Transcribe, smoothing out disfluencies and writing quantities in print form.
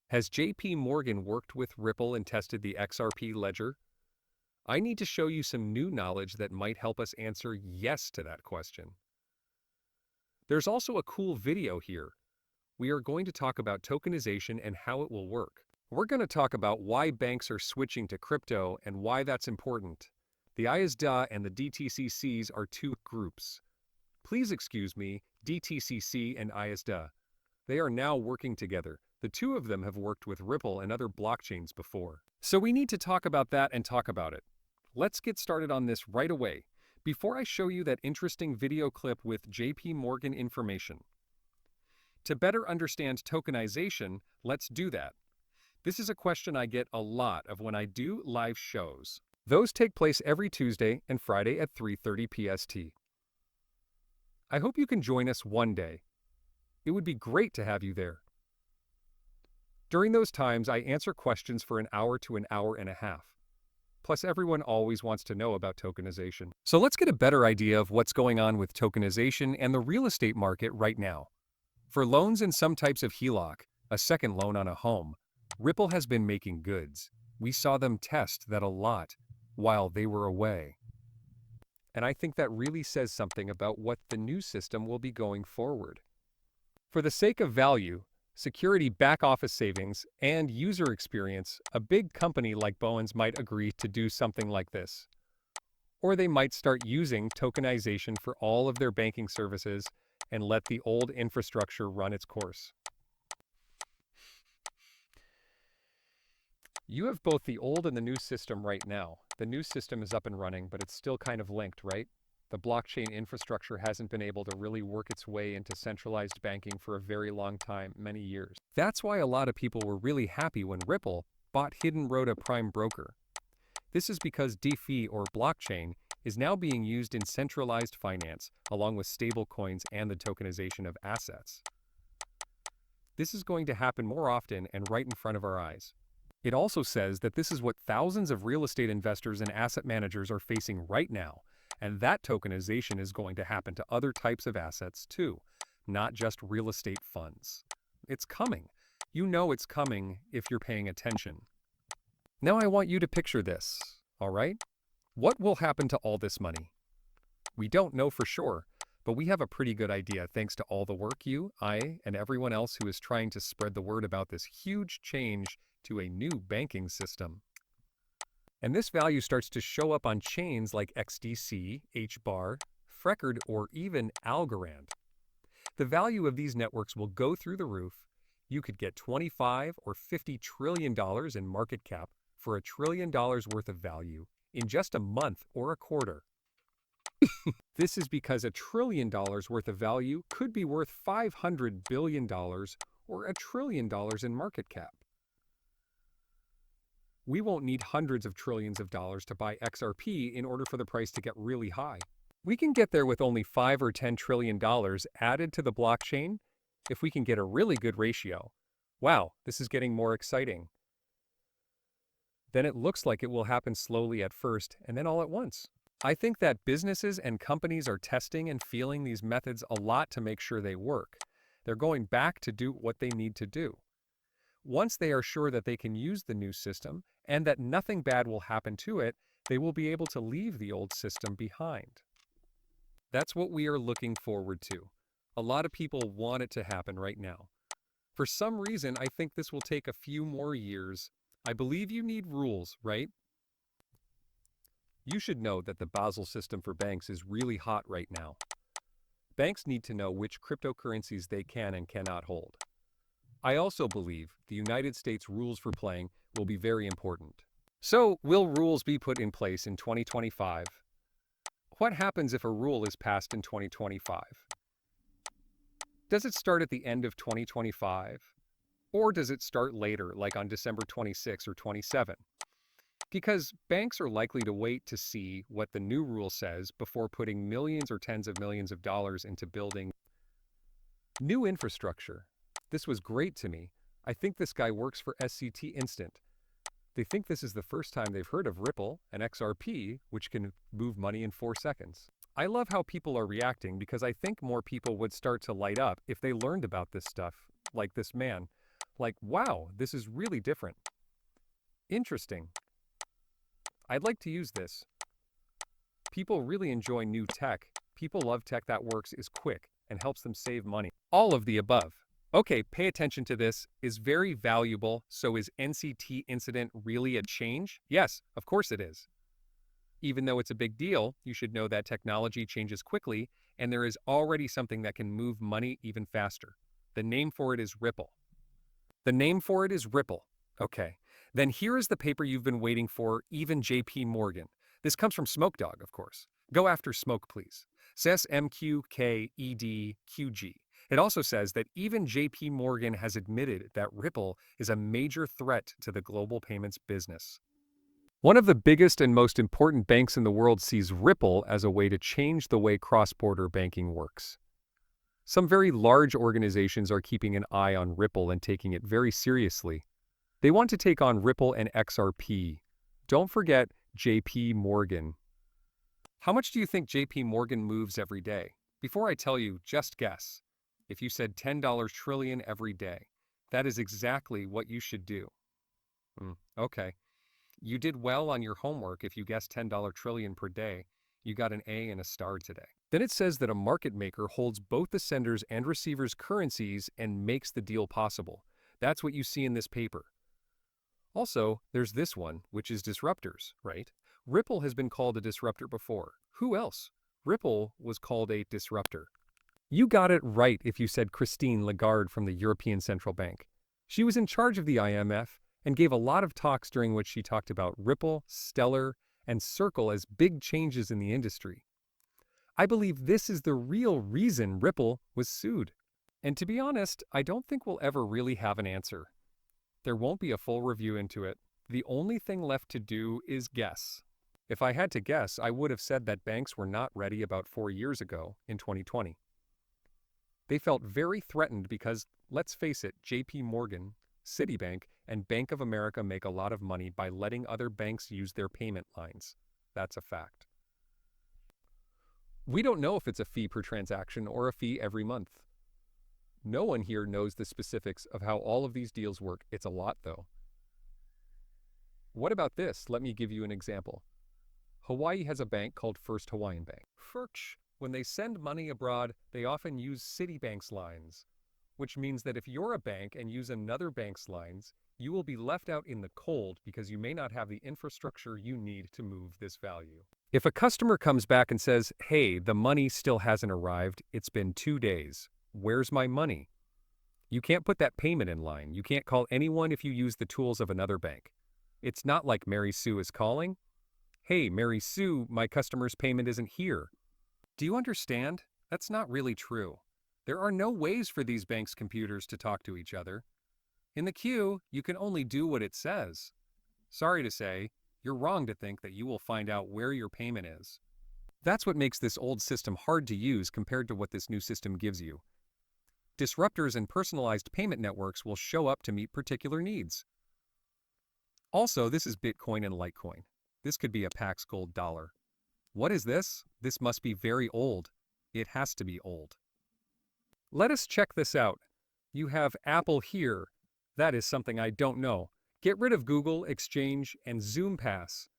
Has JP Morgan worked with Ripple and tested the XRP ledger? I need to show you some new knowledge that might help us answer yes to that question. There's also a cool video here. We are going to talk about tokenization and how it will work. We're going to talk about why banks are switching to crypto and why that's important. The ISDA and the DTCCs are two groups. Please excuse me, DTCC and ISDA. They are now working together. The two of them have worked with Ripple and other blockchains before. So we need to talk about that and talk about it. Let's get started on this right away, before I show you that interesting video clip with JP Morgan information. To better understand tokenization, let's do that. This is a question I get a lot of when I do live shows. Those take place every Tuesday and Friday at 3:30 PST. I hope you can join us one day. It would be great to have you there. During those times, I answer questions for an hour to an hour and a half. Plus, everyone always wants to know about tokenization. So let's get a better idea of what's going on with tokenization and the real estate market right now. For loans and some types of HELOC, a second loan on a home, Ripple has been making goods. We saw them test that a lot while they were away. And I think that really says something about what the new system will be going forward. For the sake of value, security, back office savings, and user experience, a big company like Bowen's might agree to do something like this. Or they might start using tokenization for all of their banking services and let the old infrastructure run its course. You have both the old and the new system right now. The new system is up and running, but it's still kind of linked, right? The blockchain infrastructure hasn't been able to really work its way into centralized banking for a very long time, many years. That's why a lot of people were really happy when Ripple bought Hidden Road, prime broker. This is because DeFi, or blockchain, is now being used in centralized finance, along with stablecoins and the tokenization of assets. This is going to happen more often and right in front of our eyes. It also says that this is what thousands of real estate investors and asset managers are facing right now, and that tokenization is going to happen to other types of assets too, not just real estate funds. It's coming. You know it's coming if you're paying attention. Now I want you to picture this, all right? What will happen to all this money? We don't know for sure, but we have a pretty good idea thanks to all the work you, I, and everyone else who is trying to spread the word about this huge change to a new banking system. And this value starts to show up on chains like XDC, HBAR, Freckled, or even Algorand. The value of these networks will go through the roof. You could get $25 or $50 trillion in market cap for $1 trillion worth of value in just a month or a quarter. This is because $1 trillion worth of value could be worth $500 billion or $1 trillion in market cap. We won't need hundreds of trillions of dollars to buy XRP in order for the price to get really high. We can get there with only $5 or $10 trillion added to the blockchain if we can get a really good ratio. Wow, this is getting more exciting. Then it looks like it will happen slowly at first and then all at once. I think that businesses and companies are testing and feeling these methods a lot to make sure they work. They're going back to do what they need to do. Once they are sure that they can use the new system and that nothing bad will happen to it, they will be able to leave the old system behind. That's what we are looking forward to. A lot of people want it to happen right now. For some reason, I think this will take a few more years. I believe you need rules, right? You should know that the Basel system for banks is really hot right now. Banks need to know which cryptocurrencies they can and cannot hold. I also believe the United States rules for playing will be very important. So, will rules be put in place in 2025? What happens if a rule is passed in 2025? Does it start at the end of 2025? Or does it start later, like on December 26 or 27? Because banks are likely to wait to see what the new rule says before putting millions or tens of millions of dollars into building new infrastructure. This was great to me. I think this guy works for SCT Instant. They think this is the first time they've heard of Ripple and XRP, which can move money in 4 seconds. I love how people are reacting because I think more people would start to light up if they learned about this stuff, like this man. Like, wow, this is really different. Interesting. I'd like to use this. People really enjoy new tech. People love tech that works, is quick, and helps them save money. All of the above. Okay, pay attention to this. Is very valuable. So is NCT incident really a change? Yes, of course it is. Even though it's a big deal, you should know that technology changes quickly, and there is already something that can move money even faster. The name for it is Ripple. The name for it is Ripple. Okay, then here is the paper you've been waiting for, even JP Morgan. This comes from Smoke Dog, of course. Go after Smoke, please. Says MQKEDQG. It also says that even JP Morgan has admitted that Ripple is a major threat to the global payments business. One of the biggest and most important banks in the world sees Ripple as a way to change the way cross-border banking works. Some very large organizations are keeping an eye on Ripple and taking it very seriously. They want to take on Ripple and XRP. Don't forget JP Morgan. How much do you think JP Morgan moves every day? Before I tell you, just guess. If you said $10 trillion every day, that is exactly what you should do. Okay. You did well on your homework if you guessed $10 trillion per day. You got an A and a star today. Then it says that a market maker holds both the sender's and receiver's currencies and makes the deal possible. That's what you see in this paper. Also, there's this one, which is disruptors, right? Ripple has been called a disruptor before. Who else? Ripple was called a disruptor. You got it right if you said Christine Lagarde from the European Central Bank. She was in charge of the IMF and gave a lot of talks during which she talked about Ripple, Stellar, and Circle as big changes in the industry. I believe this is the real reason Ripple was sued. And to be honest, I don't think we'll ever really have an answer. There won't be a full review into it. The only thing left to do is guess. If I had to guess, I would have said that banks were not ready about 4 years ago, in 2020. They felt very threatened because, let's face it, JP Morgan, Citibank, and Bank of America make a lot of money by letting other banks use their payment lines. That's a fact. We don't know if it's a fee per transaction or a fee every month. No one here knows the specifics of how all of these deals work. It's a lot, though. What about this? Let me give you an example. Hawaii has a bank called First Hawaiian Bank. FIRCH. When they send money abroad, they often use Citibank's lines, which means that if you're a bank and use another bank's lines, you will be left out in the cold because you may not have the infrastructure you need to move this value. If a customer comes back and says, hey, the money still hasn't arrived, it's been 2 days, where's my money? You can't put that payment in line. You can't call anyone if you use the tools of another bank. It's not like Mary Sue is calling. Hey, Mary Sue, my customer's payment isn't here. Do you understand? That's not really true. There are no ways for these banks' computers to talk to each other. In the queue, you can only do what it says. Sorry to say, you're wrong to think that you will find out where your payment is. That's what makes this old system hard to use compared to what this new system gives you. Disruptors and personalized payment networks will show up to meet particular needs. Also, this is Bitcoin and Litecoin. This could be a Pax Gold dollar. What is this? This must be very old. It has to be old. Let us check this out. You have Apple here. That is something I don't know. Get rid of Google, Exchange, and Zoom Pass.